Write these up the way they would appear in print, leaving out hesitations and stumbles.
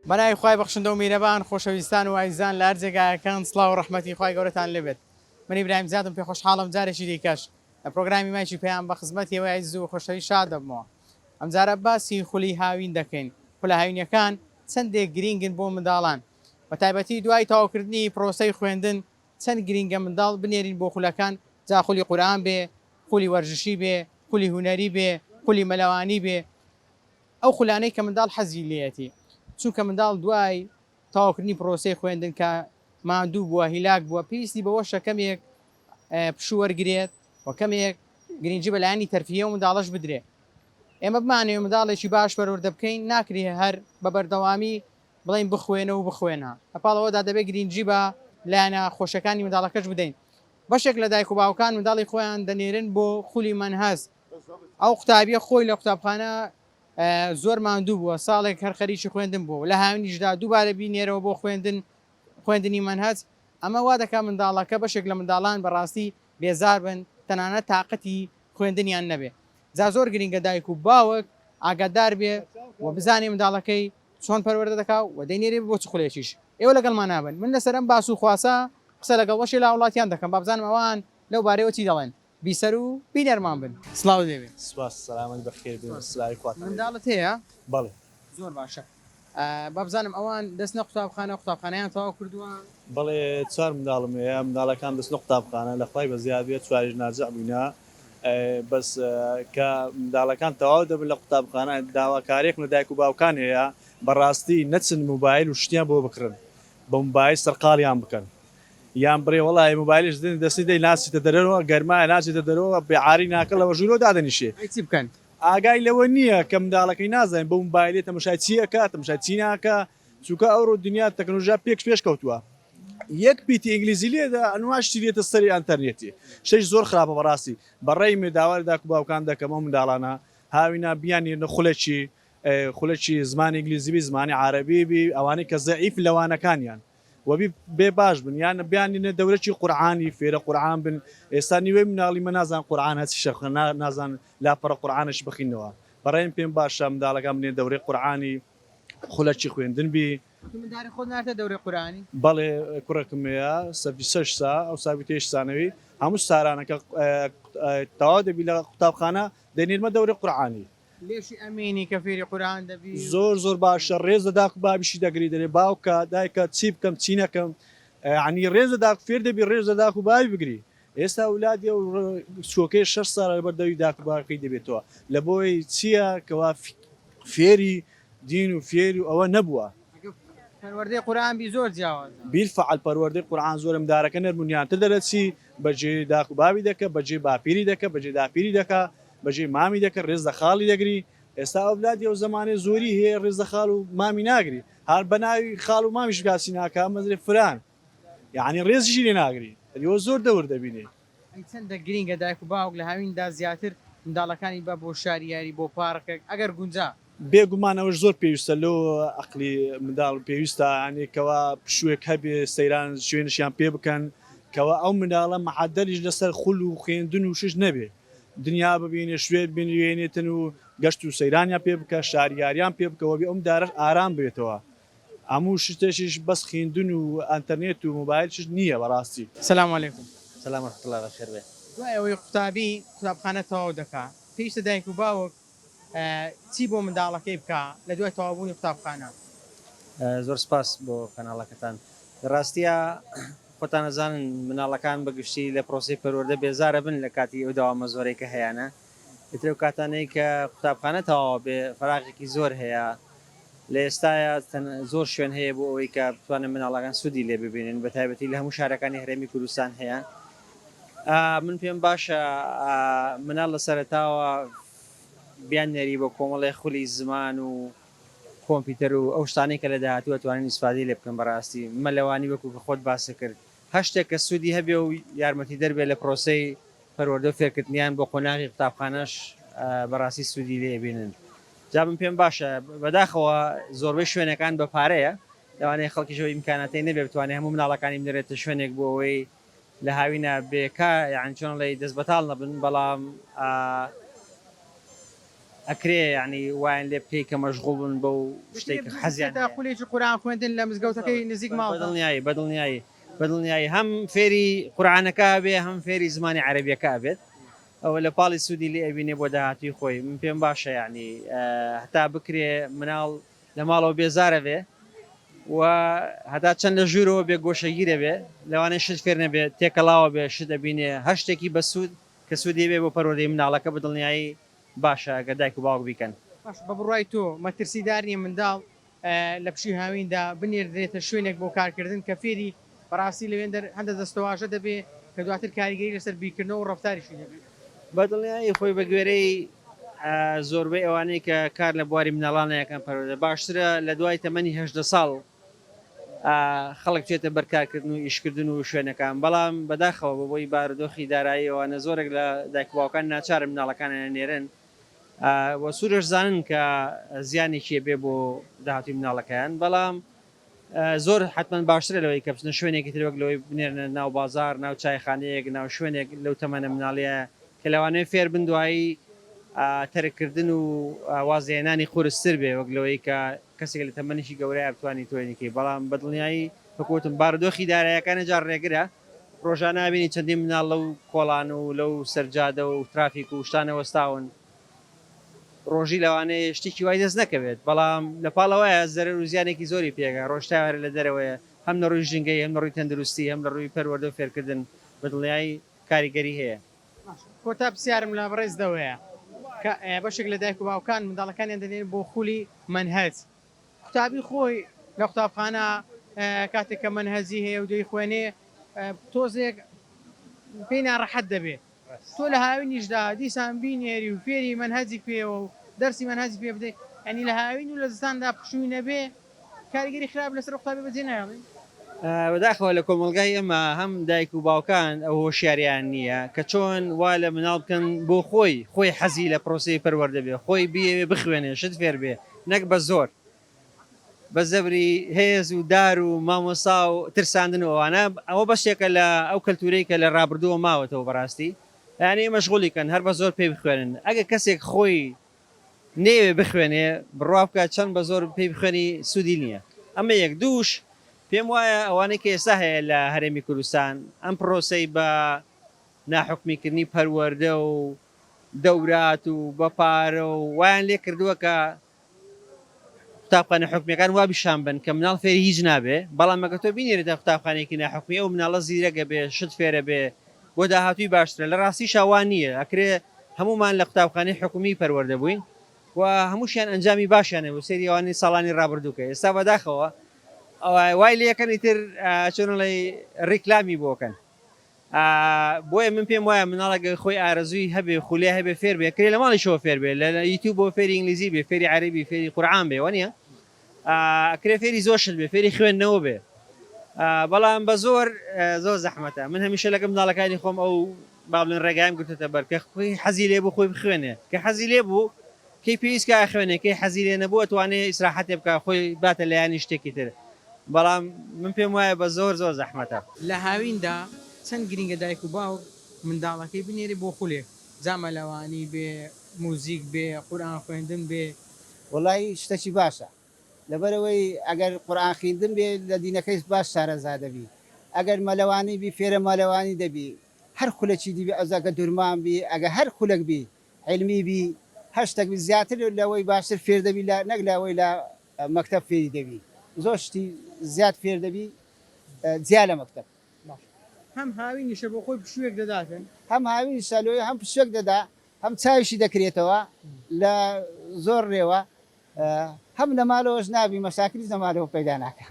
بەناوی خوای بەخشندە و میرەبان خۆشەویستان و ئایزان لە هەر جێگایەکان سڵاو و ڕەحمەتی خوای گەورەتان لێبێت. من ئیبراهیم زیادم پێ خۆشحاڵم جارێکی دیکەش لە پرۆگرامی مایکی پێیان بە خزمەتیەوەی ئایز و خۆشەوی شاد دەبمەوە. ئەمجارە باسی خولی هاوین دەکەین. خولە هاوینەکان چەندێک گرینگن بۆ منداڵان. بە تایبەتی دوای تاواکردنی پرۆسەی خوێندن چەند گرینگە منداڵ بنێرین بۆ خولەکان، جا خولی قورئان بێ، خولی وەرزشی بێ، خولی هونەری بێ، خولی مەلەوانی بێ، ئەو خولانەی کە منداڵ حەزی لێتی. چونکە منداڵ دوای تاواکردنی پرۆسەی خوێندن کە ماندوو بووە هیلاک بووە پێویستی بەوەشە کەمێک پشوو وەرگێت و کەمێک گرنگجی بەلایانی تەرفیە و منداڵش بدرێ. ئێمە بمانێ منداڵێکی باش پەروەردە بکەین، ناکرێ هەر بە بەردەوامی بڵین بخوێنە و بخوێنە. هەپاڵەوەدا دەبێت گرنگجی بە لایەنە خۆشەکانی منداڵەکەش بدەین. بەشێک لە دایک و باوکان منداڵی خۆیان دەنێرن بۆ خولی مەنهەج. ئەو قوتابیە خۆی لە قوتابخانە زۆر ماندوو بووە، ساڵێک هەر خەریکی خوێندن بوو، لە هاوینیشدا دووبارە بینێرەوە بۆ خوێندنی مەنهەج. ئەمە وا دەکات منداڵەکە بەشێک لە منداڵان بەڕاستی بێزار بن، تەنانەت تااقەتی خوێندنیان نەبێ. جا زۆر گرنگە دایک و باوک ئاگادار بێ و بزانێ منداڵەکەی چۆن پەروەردە دەکات و دەینێرێ بۆ چ خولێکیش. ئێوە لەگەڵمان نابن، من لەسەرم باس و خواسە قسە لەگەڵ وەشی لە وڵاتیان دەکەم، با بزانم ئەوان لەو بارەیەوە چی دەڵێن. بیسەر و بینەرمان بن. سڵاو دەوێت. سپاس سلامت بەخێر بێ سلاوی خواتان منداڵت هەیە؟ بەڵێ زۆر باشە. با بزانم ئەوان دەستنە قوتابخانەیان تەواو کردووە؟ بەڵێ چوار منداڵم هەیە، منداڵەکان دەستنە قوتابخانە لە خوای بەزیاد بێت چواریش ناجع بووینە، بەس کە منداڵەکان تەواو دەبن لە قوتابخانە داواکارێک لە دایک و باوکان هەیە بەڕاستی نەچن موبایل و شتیان بۆ بکڕن، بە موبایل سەرقاڵیان بکەن یان بڕێ وەڵی موبایلش دەستی دەی ناچیتە دەرەوە گەرمایە ناچێتە دەرەوە بێعاری ناکەڵەوە ژوورۆ دادەنیشێ. چی بکەن؟ ئاگای لەوە نییە کە منداڵەکەی نازانین بە موبایلێت تەماشای چیەکە تەماشای چی ناکە، چونکە ئەوڕۆ دنیا تەکنۆلۆژیا پێش کەوتووە. یەک پیتی ئینگلیزی لێدا ئەنواشتی لێتە سەری ئەنتەرنێتی، شەش زۆر خراپە بەڕاستی. بەڕێی مێداوای داک و باوکان دەکەم ئەو منداڵانە هاوینا بیانێنە خولەکی زمانی ئینگلیزیبی زمانی عارەبیبی ئەوانەی کە زەعیف لەوانەکانیان وەبی بێ باش بن، یان بیانینە دەورەی قورعانی فێرە قورعان بن. ئێستا نیوەی مناڵی مە نازان قورعان هەچ شەخ نازان لاپەڕە قورعانش بخینەوە. بەڕێم پێم باشە منداڵەکان بنێ دەورەی قورعانی خولەکی خوێندن بی. داری خۆت ناتە دەورەی قورعانی؟ بەڵێ کوڕەکەم هەیە سەبی سەش سا ئەو ساوی تێش سانەوی هەموو سارانەکە تەواو دەبی لە قوتابخانە دەنێرمە دەورەی قورعانی. لێشی ئەمینی کە فێری قورعان دەبی زۆر باشە ڕێز دەداک و بابیشی دەگری دەرێ باوکە دایکە چی بکەم چی نەکەم، عنی ڕێز دەداک فێر دەبی ڕێز دەداک و باوی بگری. ئێستا وڵاتی و چۆکەی 6 ساڵ بەردەوی داک و باوکەی دەبێتەوە لە بۆی چییە کەوا فێری دین و فێری و ئەوە نەبووە. پەروەردەی قورعان بی زۆر جیاوازە. بیرفعل پەروەردەی قورعان زۆرم دارەکە نەرمونیانتە دەرەچی بەجێ داک و باوی دەکە بەجێ باپیری دەکە بەجێ داپیری دەکە بەجێ مامی دەکە ڕێز دە خاڵی دەگری. ئێستا ئەولادی ئەو زمانێ زۆری هەیە ڕێزە خاڵ و مامی ناگری، هەر بە ناوی خاڵ و مامیش کاسی ناکە مەزرێ فران، یعنی ڕێزیشی لێ ناگری ئەوە زۆر دەور دەبینێ. چەندە گرینگە دایک و باوک لە هاویندا زیاتر منداڵەکانی بە بۆ شاریاری بۆ پارکێک ئەگەر گونجا بێگومانەوەش زۆر پێویستە لەو عقلی منداڵ پێویستە عنێکەوە پشوێک هەبێ سەیران شوێنشیان پێ بکەن کەەوە ئەو منداڵە مەعەدەلیش لەسەر خول و خوێندن و شش نەبێ، دنیا ببینێ شوێت بنوێنێتن و گەشت و سەیرانیان پێ بکە شاریاریان پێ بکەوە بێ ئەم دارە ئارام بێتەوە. هەموو شتێکیش بەس خوێندن و ئەنتەرنێت و مۆبایلش نییە بەڕاستی. سلام علیکم. سلام ورحمة الله بخير بێ. دوای ئەوەی قوتابی قوتابخانە تەواو دەکات پێویستە دایک و باوک چی بۆ منداڵەکەی بکە لە دوای تەواوبوونی قوتابخانە؟ زۆر سپاس بۆ کەناڵەکەتان. ڕاستیە خۆتان نەزانن مناڵەکان بەگشتی لە پرۆسی پەروەردە بێزارە بن لە کاتی ئەو داوامە زۆرەی کە هەیەە ئترێ و کاتانەی کە قوتابخانە تەواوە بێ فراغێکی زۆر هەیە لە ئێستاە زۆر شوێن هەیە بۆ ئەوەی کە بتوانن مناڵەکان سوودی لێ ببینن بە تایبەتی لە هەموو شارەکانی هەرێمی کوردستان هەیە. من پێم باشە مناڵ لە سەرەتاوە بیان نێری بۆ کۆمەڵی خولی زمان و کۆمپیوتەر و ئەو شتانەی کە لە داهاتووە توانین ئیسفادەی لێ بکەن بەڕاستی مەلەوانی وەکو کە خۆت باسە کرد هەشتێک کە سوودی هەبێ و یارمەتی دەربێت لە پرۆسەی پەروەردە و فێرکردنیان بۆ قۆناغی قوتابخانەش بەڕاستی سوودی لێ بینن. جا من پێم باشە بەداخەوە زۆربەی شوێنەکان بە پارەیە لەوانەیە خەڵکیشەوە ئیمکاناتی نەبێ بتوانێت هەموو مناڵەکانی بنێرێتە شوێنێک بۆ ئەوەی لە هاوینە بێکا یان چۆن لەی دەست بەتاڵ نەبن، بەڵام ئەکرێ ینی وایان لێ بکەی کە مەشغوڵن بە و شتێک حەزیان تا خولێکی قورآن خوێندن لە مزگەوتەکەی نزیک ماڵ بەدڵنیایی هەم فێری قورآنەکە بێ هەم فێری زمانی عەربیەکە بێت ئەوە لە پاڵی سوودی لێ ئەبینێ بۆ داهاتوی خۆی من پێم باشە ینی هەتا بکرێ مناڵ لە ماڵەوە بێزارە بێ و هەتا چەند لە ژوورەوە بێ گۆشەگیرە بێ لەوانەیە شت فێر نەبێت تێکەڵاوە بێ شت دەبینێ هەر شتێکی بە سوود کە سوودی بێ بۆ پەروەردەی مناڵەکە بەدڵنیایی باشە گە دایک و باوک بیکەن بە بڕای تۆ مەترسیدار نیە منداڵ لە پشی هاویندا بنێردرێتە شوێنێک بۆ کارکردن کە فێری بەڕاستی لەوێن هەندە دەستەواژە دەبێ کە دواتر کاریگەری لەسەر بیکردنەوە و ڕەفتاریشی دەبێت بەدڵنیایی خۆی بە گوێرەی زۆربەی ئەوانەی کە کار لە بواری مناڵانەیەکان پەروەردە باشترە لە دوای تەمەنی 18 ساڵ خەڵک چێتە بەرکارکردن و ئیشکردن و شوێنەکان بەڵام بەداخەوە بەبووی بارودۆخی دارایی ئەوانە زۆرێک لە دایکباوکان ناچارە مناڵەکانیان نێرن وە سوورش زانن کە زیانێکی بێ بۆ داهاتوی مناڵەکەیان بەڵام زۆر حتمما باشترە لەوەی کە بچنە شوێنێکی تر وەک لەوەی بنێرنە ناو بازار ناو چایخانەیەک ناو شوێنێک لەو تەمەنە مناڵیە کە لەوانەیە فێر بن دوایی تەرکردن و وازێنانی قورستر بێ وەک لەوەی کە کەسێک لە تەمەنیشی گەورەیە بتوانانی توێنێکی بەڵام بەدڵنیایی وەکوتم بارودۆخی دارایەکانە جار ڕێگرە ڕۆژان نابینی چەندین مناڵ لەو کۆڵان و لەو سەرجادە و ترافیک و شتانە وەستاون ڕۆژی لەوانەیە شتێکی وای دەست نەکەوێت بەڵام لە پاڵەوەیە زەرەر و زیانێکی زۆری پێگە ڕۆژتاوارە لە دەرەوەیە هەم لە ڕووی ژنگەی هەم لە ڕووی تەندروستی هەم لە ڕووی پەروەردە و فێرکردن بەدڵنیایی کاریگەری هەیە کۆتا پرسیارم لە بەڕێزدەوەیە کە بەشێک لە دایک و باوکان منداڵەکانیان دەدێن بۆ خولی منهەج قوتابی خۆی لە قوتابخانە کاتێک کە منهەجی هەیە و دەی خوێنێ تۆزێک پێی ناڕەحەت دەبێت تۆ لە هاوینیشدا دیسان بینێری و فێری منهەجی پێوە و دەرسی منهەجی پێ بدەیت ئەنی لە هاوین و لە زستاندا پشووی نەبێ کاریگەری خراپ لەسەر قوتابی بەجێ نایڵێ بەداخەوە لە کۆمەلگای ئێمە هەم دایک و باوکان ئەو هۆشیاریان نییە کە چۆن وا لە مناڵ بکەن بۆ خۆی حەزی لە پرۆسی پەروەردە بێ خۆی بێ بخوێنێ شت فێر بێ نەک بە زۆر بە زەبری هێز و دار و مامۆسا و ترساندن ئەوانە ئەوە بەشێکە لە ئەو کەلتورەی کە لە ڕابردووە ماوەتەوە بەڕاستی یعنی مەشغوڵیکەن هەر بە زۆر پێی بخوێنن ئەگە کەسێک خۆی نێوێ بخوێنێ بڕوا بکە چەند بە زۆر پێی بخوێنی سوودی نییە ئەمە یەک دووش پێم وایە ئەوانەی کە ئێستا هەیە لە هەرێمی کوردستان ئەم پرۆسەی بە ناحکمیکردنی پەروەردە و دەورات و بەپارە و وایان لێ کردووە کە قوتابخانە حکومیەکان وا بیشان بن کە مناڵ فێری هیچ نابێ بەڵام مەگە تۆ بینێرێتە قوتابخانەیەکی ناحکومی ئەو مناڵە زیرەگە بێ شت فێرە بێ بۆ داهاتووی باشترە لە ڕاستی شاوان نییە ئەکرێ هەمومان لە قوتابخانەی حکومی پەروەردە بووین و هەمووشیان ئەنجامی باشیانە بۆ سەیری ئەوانەی ساڵانی ڕابردووکە ئێستا بەداخەوە وای لەکەن ئیتر چۆنڵی ڕیکلامی بۆکەن بۆیە من پێم وایە مناڵەگە خۆی ئارەزووی هەبێ خولێ هەبێ فێر بێ کرێ لە ماڵی شەوە فێر بێ لە یوتیوب بۆ فێری ئینگلیزی بێ فێری عەربی فێری قورئان بێ وانە ئەکرێ فێری زۆر شت بێ فێری خوێندنەوە بێ بەڵام بە زۆر زەحمەتە من هەمیشە لەگەم مناڵەکانی خۆم ئەو با بڵێن ڕێگایم گرتوتە بەر کە خۆی حەزی لێ بوو خۆی بخوێنێ کە حەزی لێ بوو کەی پێویستکە خوێنێ کەی حەزی لێ نەبوو ئەتوانێ ئیسراحەتێ بکە خۆی باتە لایانی شتێکی تر بەڵام من پێم وایە بە زۆر زەحمەتە لە هاویندا چەند گرنگە دایک و باوک منداڵەکەی بنێری بۆ خولێک جامەلەوانی بێ موزیک بێ قورئان خوێندن بێ وڵی شتێکی باشە لەبەرەوەی ئەگەر قورئان خوێندن بێ لە دینەکەی باش شارەزا دەبی ئەگەر مەلەوانی بی فێرە مەلەوانی دەبی هەر خولەکی دیبی ئەوزاکە دوورمان بی ئەگە هەر خولەک بی علمی بی هەر شتێک زیاتر لەوەی باشتر فێر دەبی نەک لەوەی لە مەکتەب فێری دەبی زۆر شتی زیاد فێر دەبی جیا لە مەکتەب هەم هاوینیشە بۆ خۆی پشوویەک دەداتن هەم هاوین سالۆی هەم پشوێک دەدا هەم چاویشی دەکرێتەوە لە زۆر ڕێوە هەم لە ماڵەوەش نابی مەساکری زەمالەوە پەیدا ناکە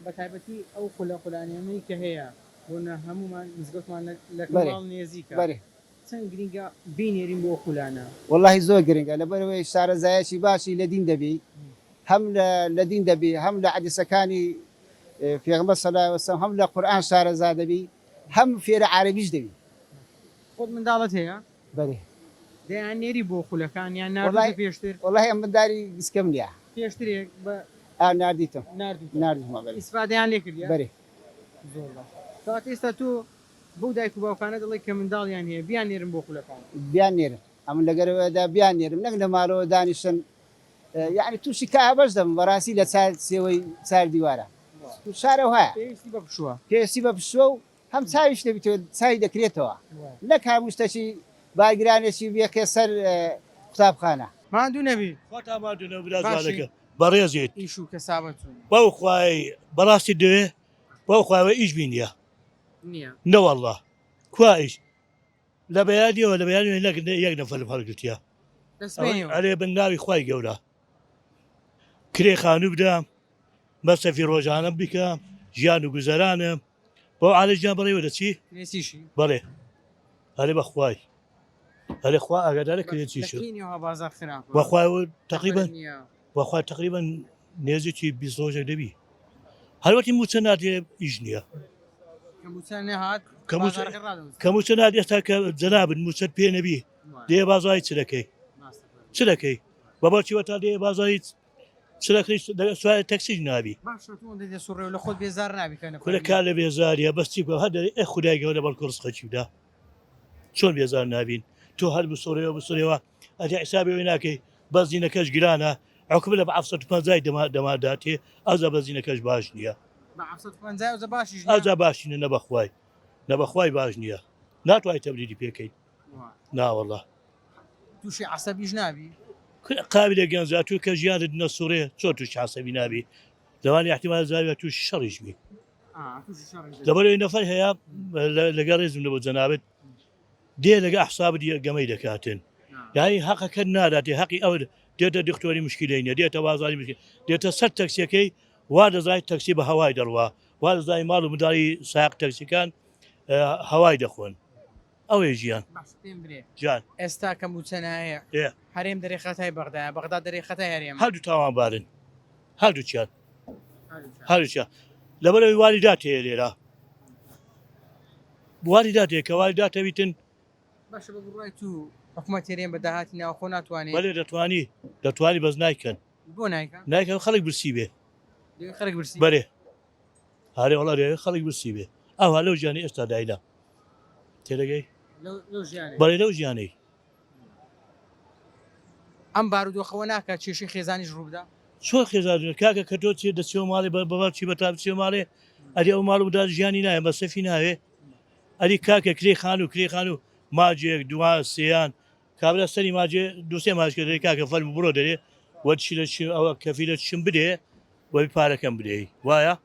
بە تایبەتی ئەو قولانێمەی کە هەیە بۆنە هەمومان مزگەوتمان لە ماڵ نێزیکە چەند گرنگە بینێرین بۆ قولانە وەڵاهی زۆر گرنگە لەبەرەوەی شارەزایەکی باشی لە دین دەبی هەم لە دین دەبی هەم لە حەدیسەکانی پێغەمبەر صلی الله علیه و سلم هەم لە قورئان شارەزا دەبی هەم فێرە عەرەبیش دەبی خۆت منداڵت هەیە بەێ دەیان نێری بۆ خولەکان یان ناردی پێشتر وەڵاهی ئەم منداری گسکەم نییە پێشترێک بە ناردیتم ناردیمە ئیسفادەیان لێ کردی بەێ زۆر باش کات ئێستا تۆ بۆ دایک و باوکانە دەڵێ کە منداڵیان هەیە بیان نێرن بۆ خولەکان بیان نێرن ئەم لەگەرەوەدا بیان نێرم نەک لە ماڵەوە دانیشتن یعنی تووشی کابەش دەم بەڕاستی لە سێوەی چار دیوارە شارە وایە پێویستی بە پشووە پێستی بە پشوە و هەم چاویش دەبیتەوە چای دەکرێتەوە نەک هەموو شتەشی باگرانێکی بێکێ سەر قوتابخانە ماندوو نەبی خۆتامادونە برازوانەکە بەڕێزێت ئیش و کەسابەتون بەو خوای بەڕاستی دوێ بەو خواوە ئیش بینیە نییە نەوەله کوایش لە بەیادیەوە لە بەیان یەک نەفەر هەڵگرتیە دەسمێنیەوە ئەرێ بن ناوی خوای گەورە کرێ خانوو بدەم مەسەفی ڕۆژانم بیکەم ژیان و گوزەرانم بۆ عالەجیان بڕێوە دەچی کرێسیشی بەڵێ هەرێ بەخوای هەرێ خوا ئاگادارە کرێتیشە لەکینیەوە بازار خراپە بەخوای تقریبا نییە. بەخوا تقریبا نێزێکی 20 ڕۆژێک دەبی هەروەتی موچە نادێ ئیش نییە کەموچان نەهات کەموچە- بازارەکە ڕادەوەست. کەموچە ناد ئێستا کە جەنابن موچەت پێ نەبی دێ بازای چ دەکەی چ دەکەی بەبەرچیوە تا دێ بازایی چ دەکەی سوای تەکسیش نابی باشە تۆ دەدێ سوڕێ و لە خۆت بێزار نابیکەنە کولە کار لە بێزاریە بەستی بە هەر ئە خودای گەورە بەڵکو ڕزقەکیدا چۆن بێزار نابین تۆ هەر بسۆڕێەوە بسۆرەوە ئەتی حسابەوەی ناکەی بەزینەکەش گرانە ئەوکە لە بە 750 دەماداتێ ئەوزە بەزینەکەش باش نییە بە 750 ئەوزە باشیش نییە. ئەوجا باشینە نەبەخوای نەبەخوای باش نییە ناتوانای تەبریدی پێکەیت وا. ناوەڵە تووشی عەسەبیش نابی قابل گەنجا تو کە ژیانت نەسوڕێ چۆ توش حسەبی نابی دەوانی احتیمال زاویە توش شەڕیش بی تووشی شەڕی لەبەرەوەی نەفەر هەیە لەگە ڕێزم لە بۆ جەنابێت دێ لەگە حساب گەمەی دەکاتن یانی حەقەکە ناداتێ حەقی ئەو دێتە دکتۆری مشکلینە دێتە بازاری مشکل دێتە سەر تەکسیەکەی وا دەزای تەکسی بە هەوای دەڕوا وا دەزای ماڵ و مداری ساق تەکسیەکان هەوای دەخۆن ئەوەی ژیان باش پێم برێ جان ئێستا کەموچە نایە ئێ هەرێم دەرێ خەتای بەغدایە بەغدا دەرێ خەتای هەرێم هەردوو تاوانبارن هەردووچیان هەروچە لەبەرەوەی والیدات هەیە لێرە والیدات هەیە کە والیداتەویتن باشە بە بڕای تو حکوومەت هێرێم بە داهاتی ناوخۆ ناتوانێت بەڵێ دەتوانی بەس نایکەن بۆ نایکە نایکەن خەڵک برسی بێ خەرک برسی بەرێ هەرێ وڵا رێ خەڵک برسی بێ ئەوها لەو ژیانی ئێستا دایدا تێدەگەی لەو ژیانێ بەڵێ لەو ژیانەی ئەم بارودۆخەوە ناکات کێشەی خێزانیش ڕووبدا چۆ خێزانە کاکە کە تۆ چێ دەچێ ماڵی بەبارچی بە تا بچێ ماڵێ ئەری ئەو ماڵ ودا ژیانی نایە بە سەفی ناوێ ئەری کاکە کرێ خان و ماجێک دوا سێیان کابرا سەری ماجێ دوسێ ماچکە کاکە فەرم بڕۆ دەرێ وەچی لە ئەوە کەفی لە چم بدێ وەی پارەکەم بدەی وایە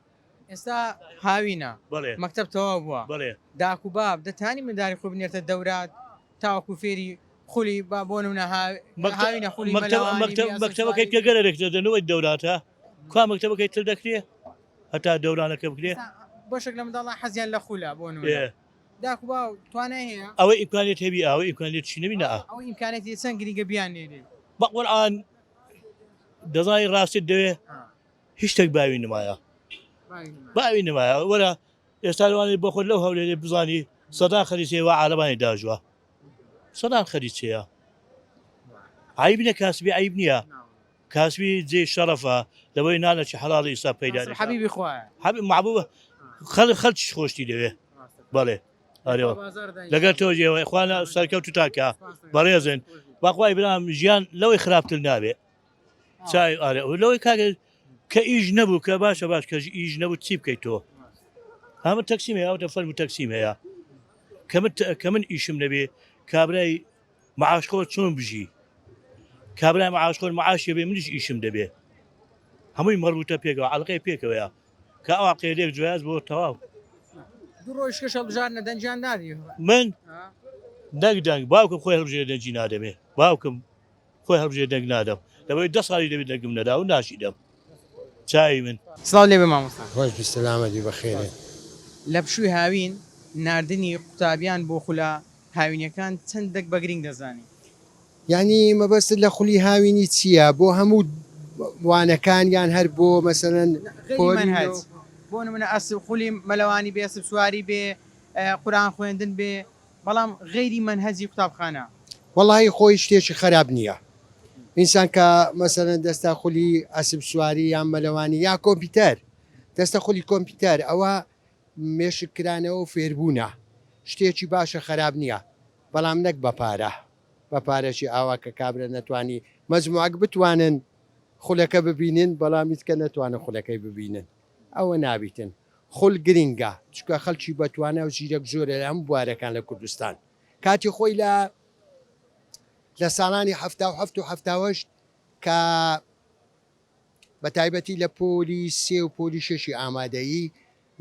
ئێستا هاوینە بڵێ مەکتەب تەواو بووە بڵێ داک و باب دەتانی منداری خۆ بنێتە دەورات تاوەکو فێری خولی با بۆ نمونە هاوینە خولی مەکتەبەکەی پێگەرێک دەنەوەی دەوراتە کا مەکتەبەکەی تر دەکرێ هەتا دەورانەکە بکرێ بەشێک لە منداڵە حەزیان لە خولا بۆ نمونە داک و باو توانای هەیە ئەوە ئیمکانێت هەبی ئەوە ئیمکانێت چی نەبینە ئەو ئیمکانێتی چەند گرنگە بیان نێرێ بەقورآن دەزای ڕاستی دەوێ هیچ شتێک باوی نمایە باوی نمایە وەرە ئێستا لەوانێ بۆ خۆت لەو هەولێ بزانی سەدان خەریچێوە عالەمانی داژوە سەدان خەریچەیە عیب نیە کاسبی عیب نییە کاسبی جێ شەرەفە لەبەوەی نانەکی حەڵاڵی ئێستا پەیدا حەبیبی خوایە حەبیب محبوبە خەڵکیش خۆشتی دەوێ بەڵێ ئەرێەوە لەگەر تۆجێەوە خوانە سەرکەوت و تاکە بەڕێزن باخوای برام ژیان لەوەی خراپتر نابێ چای ئارێ لەوەی کاگە کە ئیش نەبوو کە باشە باش کە ئیش نەبوو چی بکەیت تۆ هەمە تەکسیم هەیە ئەوتە فەرمو تەکسیم هەیە کە من ئیشم نەبێ کابرای معاشخۆر چۆن بژی کابرای معاشخۆر معاشێ بێ منیش ئیشم دەبێ هەمووی مەربوتە پێکەوە عەڵقەی پێکەوەیە کە ئەو عەقیدەیەک جوایز بۆ تەواو دوو ڕۆژ کەشە بژارنە دەنجیان نادی من دەنگ باوکم خۆی هەڵبژێ دەنجی نادەمێ باوکم خۆی هەڵبژێ دەنگ نادەم لەبەوەی 10 ساڵی دەبێت دەنگم نەدا و ناشیدەم چاوی من سڵاو لێ بێ مامۆستا خۆش بسلامەتی بەخێرێ لە پشووی هاوین نردنی قوتابیان بۆ خولا هاوینەکان چەندێک بە گرنگ دەزانی ینی مەبەست لە خولی هاوینی چییە بۆ هەموو وانەکان یان هەر بۆ مەسەرەن منهج بۆ نمونە ئەسب خولی مەلەوانی بێ ئەسب سواری بێ قورئان خوێندن بێ بەڵام غەیری منهەجی قوتابخانە وەڵی خۆی شتێکی خراپ نییە ئینسان کە مەسەرەن دەستا خولی ئەسب سواری یان مەلەوانی یا کۆمپیوتەر دەستە خولی کۆمپیوتەر ئەوە مێشکرانەوە و فێربوونە شتێکی باشە خراپ نییە بەڵام نەک بەپارە بە پارەشی ئاوا کە کابرا نەتوانی مەجموعەک بتوانن خولەکە ببینن بەڵامیت کە نەتوانن خولەکەی ببینن ئەوە نابیتن خول گرینگە چکە خەڵکی بەتوانە و ژیرەک زۆرە لە هەم بوارەکان لە کوردستان کاتی خۆی لە ساڵانی ه و کە بە تایبەتی لە پۆلی سێ و پۆلی شەشی ئامادەیی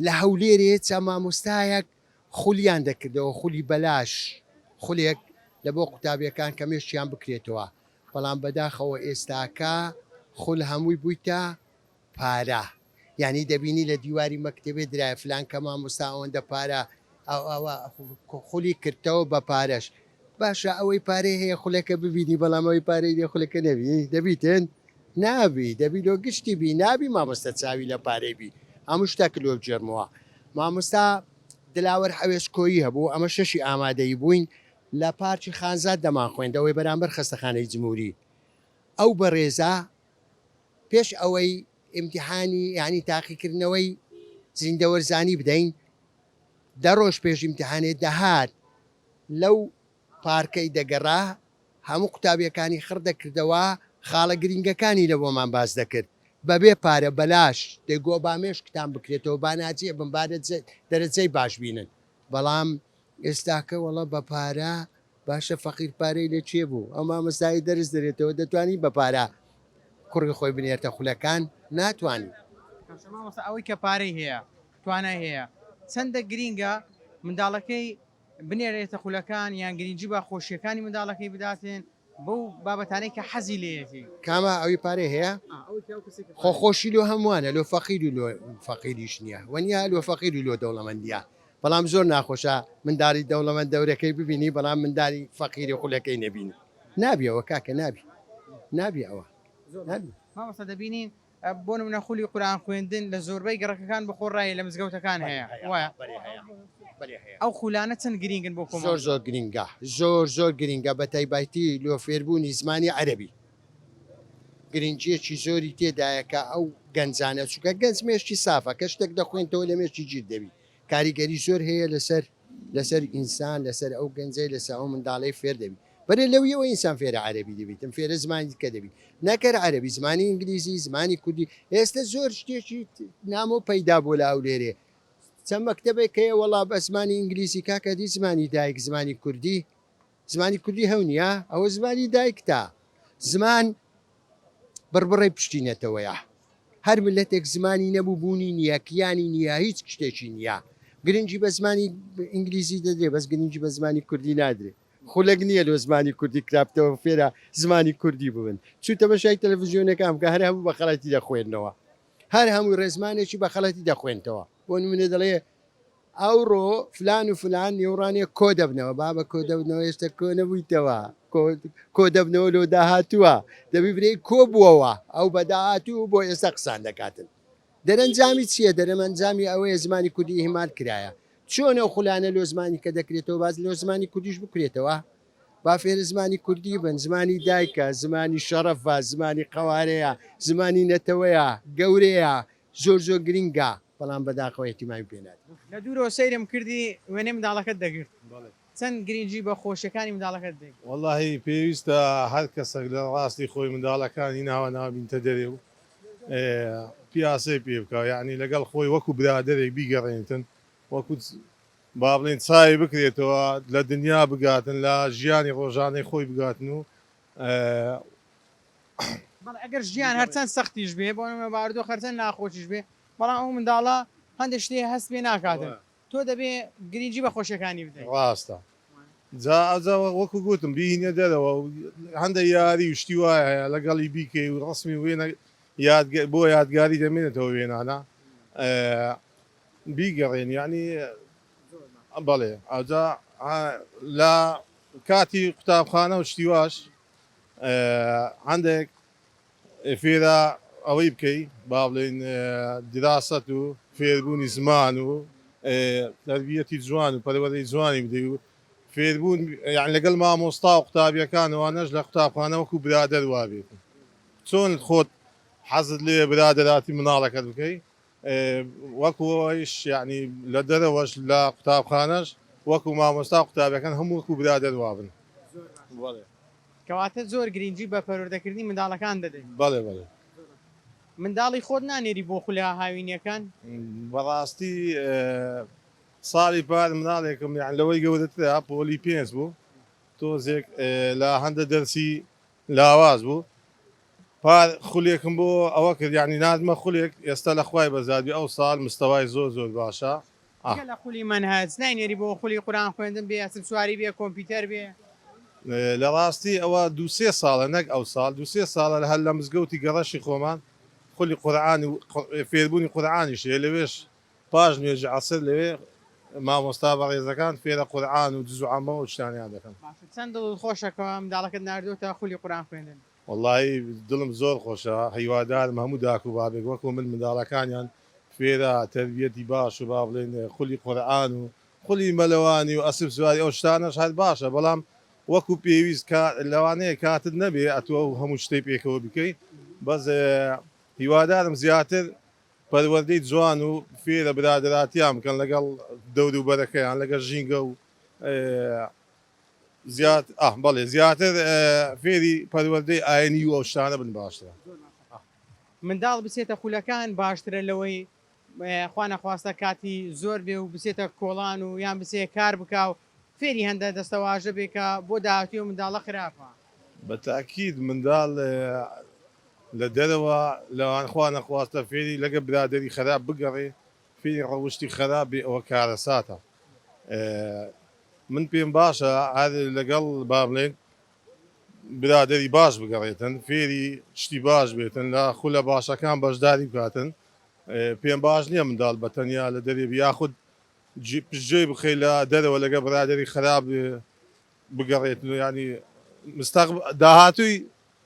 لە هەولێرێ چە مامۆستایەک خولیان دەکردەوە خولی بەلاش خولێک لە بۆ قوتابیەکان کە مێشتیان بکرێتەوە بەڵام بەداخەوە ئێستاکە خول هەمووی بوویتە پارە یعنی دەبینی لە دیواری مەکتتەبێ درای فلان کە مامۆستا ئەوەندە پارە خولی کردەوە بە پارەش باشە ئەوەی پارەی هەیە خولەکە ببینی بەڵامەوەی پارەی لێ خولەکە نەبی دەبیتن نابی دەبی لۆ گشتی بی نابی مامۆستا چاوی لە پارەی بی هەموو شتێک لۆ بجێرمەوە مامۆستا دلاوەر حەوێش کۆیی هەبوو ئەمە شەشی ئامادەی بووین لە پارکی خانزاد دەمان خوێندەوەی بەرامبەر خەستەخانەی جمهوری ئەو بەڕێزە پێش ئەوەی ئیمتیحانی یعنی تاقیکردنەوەی زیندەوەرزانی بدەین دەڕۆژ پێش ئیمتیحانێ دەهات لەو پارکەی دەگەڕا هەموو قوتابیەکانی خڕ دەکردەوە خاڵە گرنگەکانی لە بۆمان باز دەکرد بەبێ پارە بەلاش دەیگۆ بامێش کتان بکرێتەوە با ناچێ بمبارە دەرەجەی باش بینن بەڵام ئێستاکە وەڵە بە پارە باشە فەقیر پارەی لێ چێ بوو ئەو مامۆستایی دەرز دەرێتەوە دەتوانی بە پارە کوڕی خۆی بنێتە خولەکان ناتوانانی ئەوەی کە پارەی هەیە توانای هەیە چەندە گرینگە منداڵەکەی بنێرێتە خولەکان یان گرنگجی بە خۆشیەکانی منداڵەکەی بداتێن بەو بابەتانەی کە حەزی لێتی کامە ئەوی پارەی هەیە خۆشی لۆ هەمووانە لۆ فەقیر و لۆ فەقیریش نییە وەنیا لۆ فەقیر و لۆ دەوڵەمەندیە بەڵام زۆر ناخۆشە منداری دەوڵەمەند دەورەکەی ببینی بەڵام منداری فەقیری خولەکەی نەبینی نابیەوە کاکە نابی ئەوە مامۆستا دەبینین بۆ نمونە خولی قورئان خوێندن لە زۆربەی گەڕەکەکان بخۆڕایی لە مزگەوتەکان هەیە وایە ئەو خولانە چەند گرینگن بۆ کۆمەڵ زۆر گرینگە زۆر گرینگە بە تایبەتی لۆ فێربوونی زمانی عەرەبی گرنگجیەکی زۆری تێدایە کە ئەو گەنجانە چووکە گەنج مێشتی سافە کە شتێک دەخوێنتەوە لە مێشتی گیر دەبی کاریگەری زۆر هەیە لەسەر ئینسان لەسەر ئەو گەنجەی لەسەر ئەو منداڵی فێر دەبی بەرە لەویەوە ئینسان فێرە عەرەبی دەبیتم فێرە زمانی کە دەبی نەکەر عەرەبی زمانی ئینگلیزی زمانی کوردی ئێستا زۆر شتێکی نامۆ پەیدا بۆ لە ئەولێرێ چەند مەکتەبێک هەیە وەڵا بە زمانی ئینگلیزی کاکەدی زمانی دایک زمانی کوردی هەونیە ئەوە زمانی دایکتا زمان بڕبڕی پشتینەتەوەیە هەر ملەتێک زمانی نەبوو بوونی نییە کیانی نییە هیچ شتێکی نییە گرنگی بە زمانی ئینگلیزی دەدرێ بەس گرنگی بە زمانی کوردی نادرێت خولەک نییە لە زمانی کوردی کراپتەوە فێرە زمانی کوردی ببن چوتە بەشای تەلەڤیزیۆنەکان کە هەر هەموو بە خەڵەتی دەخوێنەوە هەر هەموو ڕێزمانێکی بە خەڵەتی دەخوێنتەوە بۆ نمونە دەڵێ ئەوڕۆ فلان و فلان نێوڕانێ کۆ دەبنەوە بابە کۆ دەبنەوە ئێستا کۆ نەبوویتەوە کۆ دەبنەوە لۆ داهاتووە دەبی برێ کۆ بووەوە ئەو بە داهاتوو بۆ ئێستا قسان دەکاتن دەرەنجامی چییە دەرەمەنجامی ئەوەیە زمانی کوردی ئیهمال کرایە چۆنە خولانە لۆ زمانی کە دەکرێتەوە باز لۆ زمانی کوردیش بکرێتەوە با فێر زمانی کوردی بن زمانی دایکە زمانی شەرەفە زمانی قەوارەیە زمانی نەتەوەیە گەورەیە زۆر گرینگە بەڵام بەداخەوە ئێتیمامی پێنات لە دوورەوە سەیرم کردی وێنەی منداڵەکەت دەگرت چەند گرنگجی بە خۆشیەکانی منداڵەکەت دەگرت واللهی پێویستە هەر کەسێک لە ڕاستی خۆی منداڵەکانی ناوە نابینتە دەرێ و پیاسی پێ بکە یعنی لەگەڵ خۆی وەکو برادێک بیگەڕێنتن وەکو با بڵێن چای بکرێتەوە لە دنیا بگاتن لە ژیانی ڕۆژانەی خۆی بگاتن و ئەگەر ژیان هەرچەند سەختیش بێ بۆ نمونە باردۆ هەرچەند ناخۆشیش بێ بەڵام ئەو منداڵە هەندێک شتێ هەست پێ ناکاتن تۆ دەبێ گرنگجی بە خۆشیەکانی بدەیت ڕاستە جا وەکو گوتم بینە دەرەوە هەندە یاری وشتی وایە لەگەڵی بیکەی و ڕسمی وێنە بۆ یادگاری دەمێنێتەوە وێنانە بیگەڕێن ینی بەڵێ ئەوجا لە کاتی قوتابخانە و شتیواش هەندێک فێرە ئەوەی بکەی با بڵێن دراست و فێربوونی زمان و تەربیەتی جوان و پەروەردەی جوانی بدەی و فێربوون یان لەگەڵ مامۆستا و قوتابیەکانەوەنەش لە قوتابخانە وەکو برادەر وابێت چۆن خۆت حەزت لێ برادەراتی مناڵەکەت بکەی وەکوەوەیش یعنی لە دەرەوەش لە قوتابخانەش وەکو مامۆستا قوتابەکان هەموو وەکو برادەر وابن کەواتە زۆر گرنگجی بە پەروەردەکردنی منداڵەکان دەدەین بەڵێ بەڵێ منداڵی خۆت نانێری بۆ خولیا هاوینیەکان بەڕاستی ساڵی پار مناڵێکم یان لەوەی گەورەترا پۆلی پێنج بوو تۆزێک لە هەندە دەرسی لاواز بوو پار خولێکم بۆ ئەوە کرد ینی نادمە خولێک ئێستا لە خوای بەزادی ئەو ساڵ مستەوای زۆر باشە لە خولی منهاج ناینێری بۆ خولی قورآن خوێندن بێ ئەسب سواری بێ کۆمپیوتەر بێ لە ڕاستی ئەوە دوسێ ساڵە نەک ئەو ساڵ دوسێ ساڵە لە هەر لە مزگەوتی گەڕەشی خۆمان خولی قورآانی و فێربوونی قورآانیشێ لەوێش پاش نوێژی عەسر لەوێ مامۆستا بەڕێزەکان فێرە قورآن و جزو عەمە و شتانیان دەکەن چەند دڵ خۆشەکەوە منداڵەکەت ناردوتە خولی قورآن خوێندن وەڵی دڵم زۆر خۆشە هیوادارم هەموو داکو بابێک وەکو من منداڵەکانیان فێرە تەربیەتی باش و با بڵێن خولی قورآن و خولی مەلەوانی و ئەسب سواری ئەو شتانەش هەر باشە بەڵام وەکو پێویست لەوانەیە کاتت نەبێ ئەتوە و هەموو شتەی پێکەوە بکەیت بەس هیوادارم زیاتر پەروەردەی جوان و فێرە برادراتیان بکەن لەگەڵ دەور و بەرەکەیان لەگەڵ ژینگە و بەڵێ زیاتر فێری پەروەردەی ئاینی و ئەو شتانە بن باشترە منداڵ بچێتە خولەکان باشترە لەوەی خوا نەخواستە کاتی زۆر بێ و بچێتە کۆڵان و یان بچێ کار بکا و فێری هەندە دەستەواژە بێکە بۆ داهاتی و منداڵە خراپە بە تاکید منداڵ لە دەرەوە لەوانخوا نەخواستە فێری لەگە برادری خراپ بگەڕێ فێری ڕەوشتی خراپ بێ ئەوە کارە ساتە من پێم باشە هەر لەگەڵ با بڵێن برادری باش بگەڕێتن فێری شتی باش بێتن لە خولە باشەکان بەشداری بکاتن پێم باش نییە منداڵ بە تەنیا لە دەرێ یاخود پشتگوێ بخەی لە دەرەوە لەگە برادری خراپ بگەڕێت ینی داهاتووی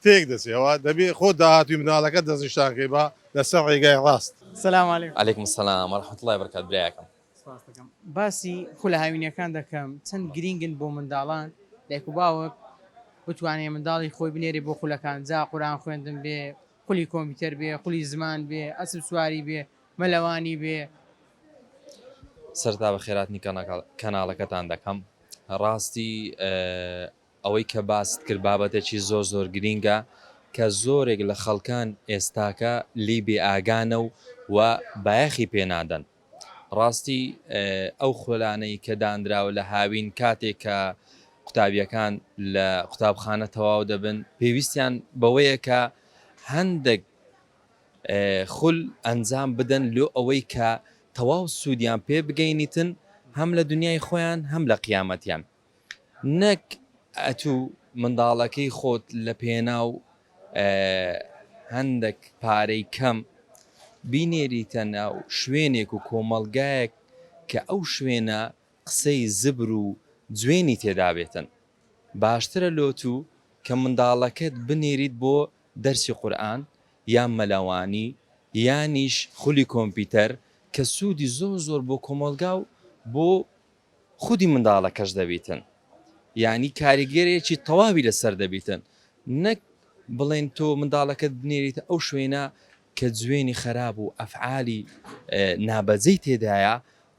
تێک دەچێەوە دەبێ خۆ داهاتوی مناڵەکە دەستنیشتانکەی بە لەسەر ڕێگای ڕاست سلام علیکم عليكم السلام ورحمة الله وبركاته برايكم باسی خولە هاوینەکان دەکەم چەند گرینگن بۆ منداڵان دایک و باوک بتوانێت منداڵی خۆی بنێری بۆ خولەکان جا قورآن خوێندن بێ خولی کۆمپیوتەر بێ خولی زمان بێ ئەسب سواری بێ مەلەوانی بێ سەرتا بە خێراتنی کەناڵەکەتان دەکەم ڕاستی ئەوەی کە باست کرد بابەتێکی زۆر گرینگە کە زۆرێک لە خەڵکان ئێستاکە لی بێ ئاگانە و بایەخی پێنادەن ڕاستی ئەو خۆلانەی کە دانراوە لە هاوین کاتێک کە قوتابیەکان لە قوتابخانە تەواو دەبن پێویستیان بەوەیە کە هەندێک خول ئەنجام بدەن لۆ ئەوەی کە تەواو سوودیان پێ بگەینیتن هەم لە دنیای خۆیان هەم لە قیامەتیان نەک ئەتوو منداڵەکەی خۆت لە پێناو هەندێک پارەی کەم بینێریتە ناو شوێنێک و کۆمەڵگایەک کە ئەو شوێنە قسەی زبر و جوێنی تێدا بێتن باشترە لۆتو کە منداڵەکەت بنێریت بۆ دەرسی قورئان یان مەلەوانی یانیش خولی کۆمپیوتەر کە سوودی زۆر بۆ کۆمەڵگا و بۆ خودی منداڵەکەش دەبیتن یعنی کاریگەرێکی تەواوی لەسەر دەبیتن نەک بڵێن تۆ منداڵەکەت بنێریتە ئەو شوێنە کە جوێنی خراپ و ئەفعالی نابەجەی تێدایە